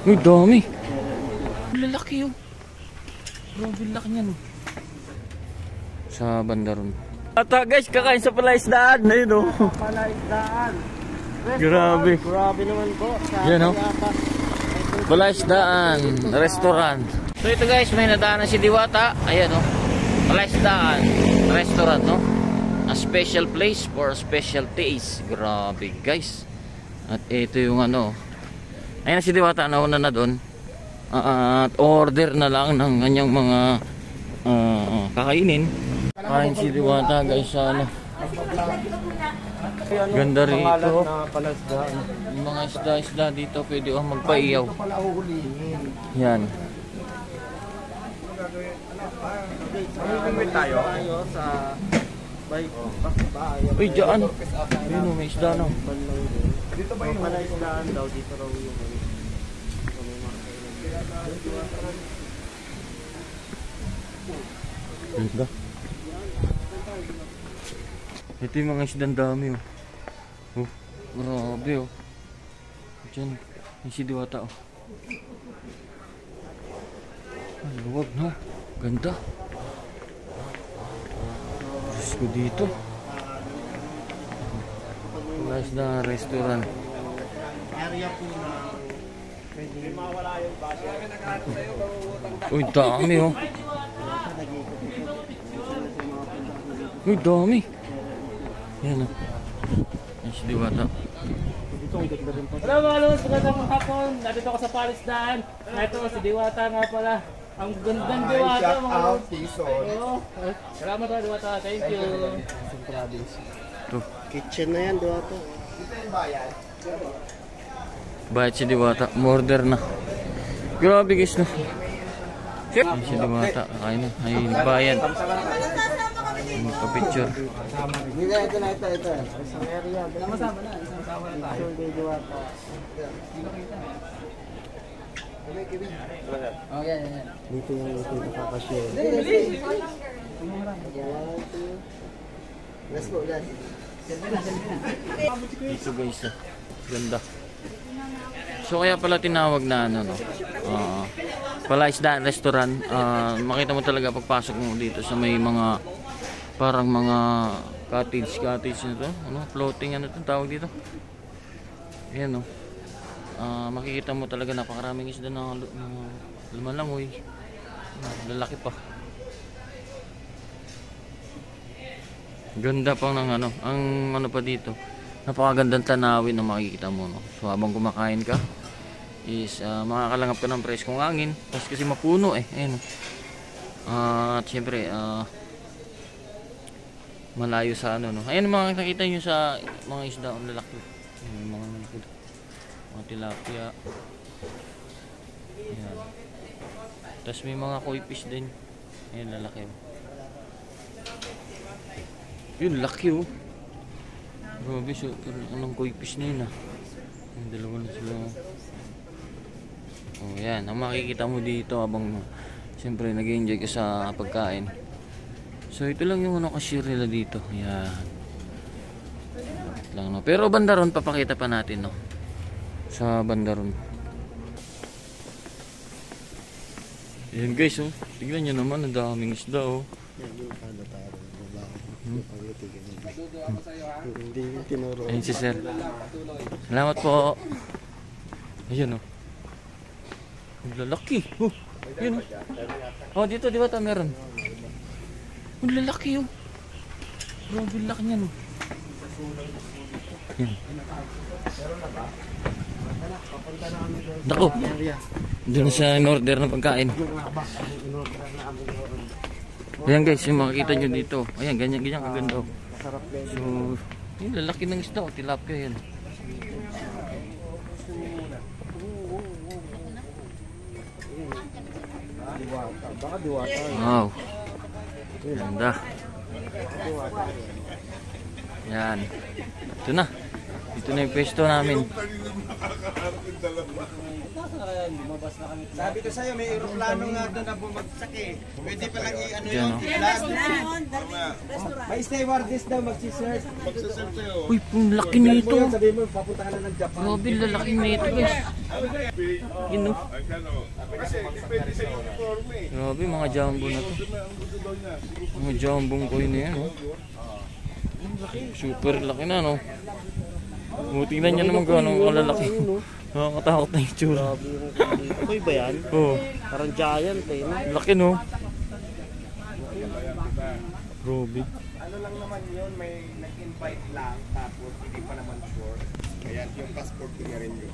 Uy, dami. Lalaki yun. Grabe laki niyan. Sa banda ron. Ata guys, kakain sa palaisdaan. Ayun o. Palaisdaan. Grabe. Grabe naman po. Yan o. Palaisdaan. Restaurant. So ito guys, may nadaanan si Diwata. Ayan o. Palaisdaan. Restaurant no. A special place for a special taste. Grabe guys. At ito yung ano. Ayan na si Diwata. Nauna na doon. At order na lang ng kanyang mga kakainin. Kain si Diwata guys sa ano. Ganda rito. Yung mga isda-isda dito pwede magpaiyaw. Yan. Tayo sa uy, dyan. Ayun o, may isda na. dito ba yung palaisdaan daw dito raw yung Ganda. Ito yung mga isdang dami oh. Oh, grabe oh. Diyan, yung si Diwata oh. Ang luwag no. Ganda. Diyos ko dito. Wala isda restaurant. area po na pwede mawala yung base. Uy, dami oh. Uy, dami. Yan oh. Yan si Diwata. Hello mga lods, magandang hapon. Nandito ako sa palaisdaan. Ito si Diwata nga pala. Ang gandang Diwata mga lods. Salamat mga Diwata, thank you. Ito. Kitchen na yan, Diwata. Bayad si Diwata, order na. Grabe guys no. Yan si Diwata, kakain na. Ay, bayad. Magpa-picture. Ito na. Isang area. Masama na. Isang sama na tayo. Isang Diwata. Okay, yan. Dito yung nakakashare. Let's go, let's. Ito guys oh. Ganda. So kaya pala tinawag na ano no. Palaisdaan restaurant. Makita mo talaga pagpasok mo dito sa may mga parang mga cottage na to. Ano, floating ano to tawag dito. Ayan no. Makikita mo talaga napakaraming isda na lumalangoy. Lalaki pa. Ganda pang ng ano, ang ano pa dito. Napakagandang tanawin na makikita mo no. So habang kumakain ka is makakalangap ka ng preskong hangin kasi mapuno eh. Ayun. At syempre malayo sa ano no. Ayan mga nakita niyo sa mga isda ang lalaki. Mga lalaki. Mga tilapia. Ayan. Tapos may mga koi fish din. Ayan lalaki. Yun laki oh. Grabe so anong koi fish na yun ah. Yung dalawa na sila. Oh yan, ang makikita mo dito habang siyempre nag-enjoy ka sa pagkain. So ito lang yung ano cashier nila dito. Yan. Lang no. Pero banda ron papakita pa natin no. Sa banda ron. Yan guys oh. Tingnan niyo naman ang daming isda oh. Ayun si sir. Salamat po. Ayun oh. Ang lalaki oh. Yun oh. Oh dito di ba meron? Ang lalaki oh. Grabe laki niyan oh. Yan. Dako. Doon sa in-order na pagkain. Ayan guys, yung makikita nyo dito. Ayan, ganyan kaganda. So, yung lalaki ng isda, tilapia yan. Wow. Ganda. Yan. Ito na. Dito na yung pwesto namin. Sabi ko sa'yo, may aeroplano nga doon na bumagsak eh. Pwede pa lang i-ano Diyan, yun, oh. i-blast. May stewardess daw magsiserve. Uy, ang laki nito. Sabi mo, papunta ka na ng Japan. Grabe, lalaki nito guys. Yun no. Grabe, mga jumbo na to. Mga jambong koy na yan, oh. Super laki na, no? Tingnan niya naman gano'ng kalalaki. Nakakatakot na yung tsura. Ito ba yan? Oo. Parang giant eh. No? Laki, no? Grabe. Ano lang naman yun, may nag-invite lang, tapos hindi pa naman sure. Kaya yung passport ko niya rin yun.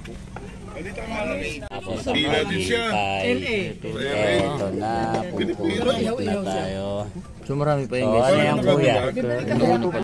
Tapos sa LA. Ito na, pupunta na tayo. So marami pa yung So, guys. ano yan, kuya?